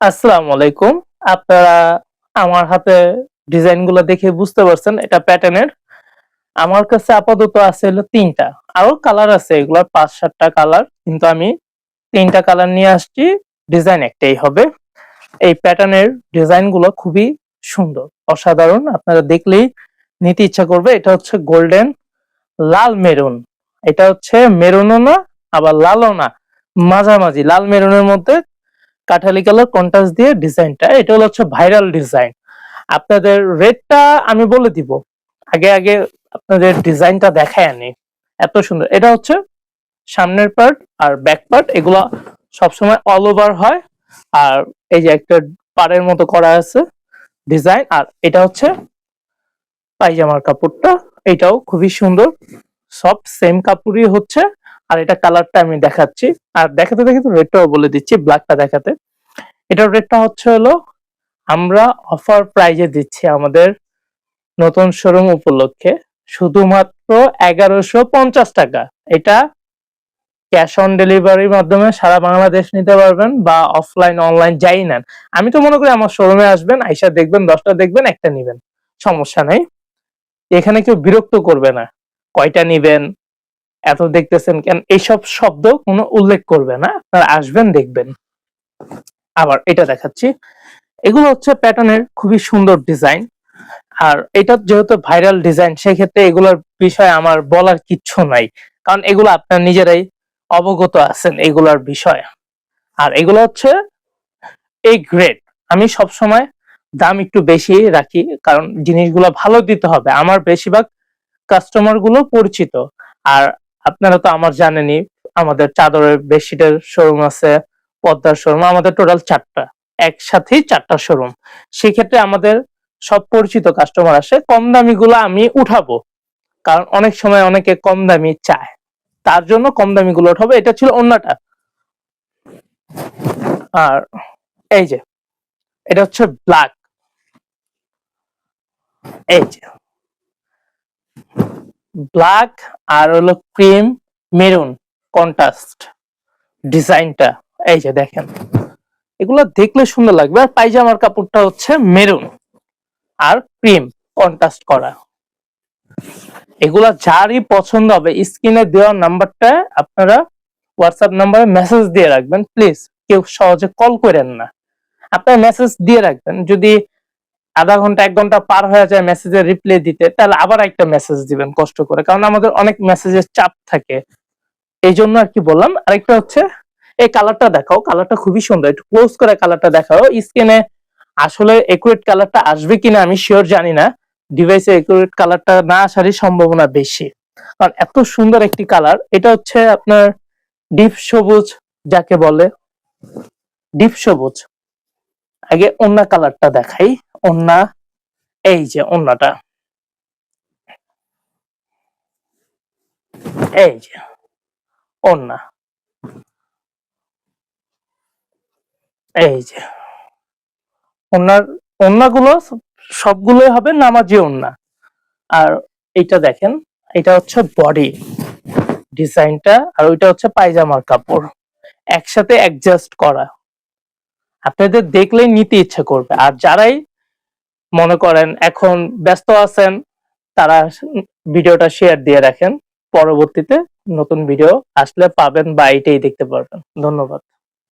আসসালামু আলাইকুম। আপনারা আমার হাতে ডিজাইনগুলো দেখে বুঝতে পারছেন এটা প্যাটার্নের। আমার কাছে আপাতত আছে হলো ৩ টা। আরো কালার আছে এগুলার ৫-৭ টা কালার। কিন্তু আমি ৩ টা কালার নিয়ে আসছি, ডিজাইন একটাই হবে। এই প্যাটার্নের ডিজাইনগুলো খুবই সুন্দর, অসাধারণ। আপনারা দেখলেই নিতে ইচ্ছা করবে। এটা হচ্ছে গোল্ডেন লাল মেরুন। এটা হচ্ছে মেরুনও না আবার লালও না, মাঝামাঝি লাল মেরুনের মধ্যে কাঠালি কালার কন্ট্রাস্ট দিয়ে ডিজাইনটা। এটা হচ্ছে ভাইরাল ডিজাইন। আপনাদের রেটটা আমি বলে দিব। আগে আগে আপনাদের ডিজাইনটা দেখায় আনি। এত সুন্দর। এটা হচ্ছে সামনের পার্ট আর ব্যাক পার্ট, এগুলা সবসময় অল ওভার হয়। আর এই যে একটা পাড়ের মতো করা আছে ডিজাইন। আর এটা হচ্ছে পায়জামার কাপড়টা, এটাও খুবই সুন্দর। সব সেম কাপড়ই হচ্ছে। আর এটা কালারটা আমি দেখাচ্ছি। আর দেখাতে দেখাতে রেটটাও বলে দিচ্ছি, ব্ল্যাকটা দেখাতে। এটার রেটটা হচ্ছে হলো, আমরা অফার প্রাইজে দিচ্ছি আমাদের নতুন শোরুম উপলক্ষে শুধুমাত্র ১১৫০ টাকা। এটা ক্যাশ অন ডেলিভারির মাধ্যমে সারা বাংলাদেশ নিতে পারবেন, বা অফলাইন অনলাইন যাই নেন। আমি তো মনে করি আমার শোরুমে আসবেন, আইসা দেখবেন, ১০টা দেখবেন, একটা নিবেন, সমস্যা নাই। এখানে কেউ বিরক্ত করবে না, কয়টা নিবেন, এত দেখতেছেন কেন, এইসব শব্দ কোনো উল্লেখ করবে না। আপনারা আসবেন, দেখবেন। আবার এটা দেখাচ্ছি, এগুলো হচ্ছে প্যাটার্নের খুবই সুন্দর ডিজাইন। আর এটা যেহেতু ভাইরাল ডিজাইন, সেক্ষেত্রে এগুলোর বিষয়ে আমার বলার কিচ্ছু নাই, কারণ এগুলো আপনার নিজেরাই অবগত আছেন এগুলোর বিষয়ে। আর এগুলো হচ্ছে এই গ্রেড। আমি সব সময় দাম একটু বেশি রাখি, কারণ জিনিসগুলো ভালো দিতে হবে। আমার বেশিরভাগ কাস্টমার গুলো পরিচিত। আর আপনারা তো আমার জানেনই, আমাদের চাদরের বেডশিটের শোরুম আছে, পর্দার শোরুম, আমাদের টোটাল 4টা, একসাথেই 4টা শোরুম। সেক্ষেত্রে আমাদের সব পরিচিত কাস্টমার আসে। কম দামি গুলো আমি উঠাবো, কারণ অনেক সময় অনেকে কম দামি চায়, তার জন্য কম দামি গুলো উঠাবো। এটা ছিল অন্যটা। আর এই যে এটা হচ্ছে ব্ল্যাক, এই যে ব্ল্যাক আর হলো ক্রিম মেরুন কন্ট্রাস্ট ডিজাইনটা। এই যে দেখেন, এগুলো দেখলে সুন্দর লাগবে। আর পায়জামার কাপড়টা হচ্ছে মেরুন আর ক্রিম কন্ট্রাস্ট করা। এগুলা যারই পছন্দ হবে, স্ক্রিনে দেওয়া নাম্বারটা আপনারা হোয়াটসঅ্যাপ নাম্বারে মেসেজ দিয়ে রাখবেন। প্লিজ কেউ সহজে কল করেন না, আপনারা মেসেজ দিয়ে রাখবেন। যদি আধা ঘন্টা 1 ঘন্টা পার হয়ে যায় মেসেজের রিপ্লাই দিতে, তাহলে আবার একটা মেসেজ দিবেন কষ্ট করে, কারণ আমাদের অনেক মেসেজের চাপ থাকে। এই জন্য আর কি বললাম। আরেকটা হচ্ছে এই কালারটা দেখাও, কালারটা খুবই সুন্দর। একটু ক্লোজ করে কালারটা দেখাও। স্ক্রিনে আসলে একুরেট কালারটা আসবে কিনা আমি শিওর জানি না। ডিভাইসে একুরেট কালারটা না আসারই সম্ভাবনা বেশি, কারণ এত সুন্দর একটি কালার। এটা হচ্ছে আপনার ডিপ সবুজ, যাকে বলে ডিপ সবুজ। আগে ওন্না কালারটা দেখাই। ওন্না, এই যে ওন্নাটা, এই যে ওন্না, এই যে ওন্নার, ওন্নাগুলো সবগুলোই হবে নামাজি ওন্না। আর এইটা দেখেন, এটা হচ্ছে বডি ডিজাইনটা, আর ওইটা হচ্ছে পায়জামার কাপড়, একসাথে অ্যাডজাস্ট করা। আপনাদের দেখলেই নিতে ইচ্ছে করবে। আর যারাই মনে করেন এখন ব্যস্ত আছেন, তারা ভিডিওটা শেয়ার দিয়ে রাখেন। পরবর্তীতে নতুন ভিডিও আসলে পাবেন বা এইটাই দেখতে পারবেন। ধন্যবাদ।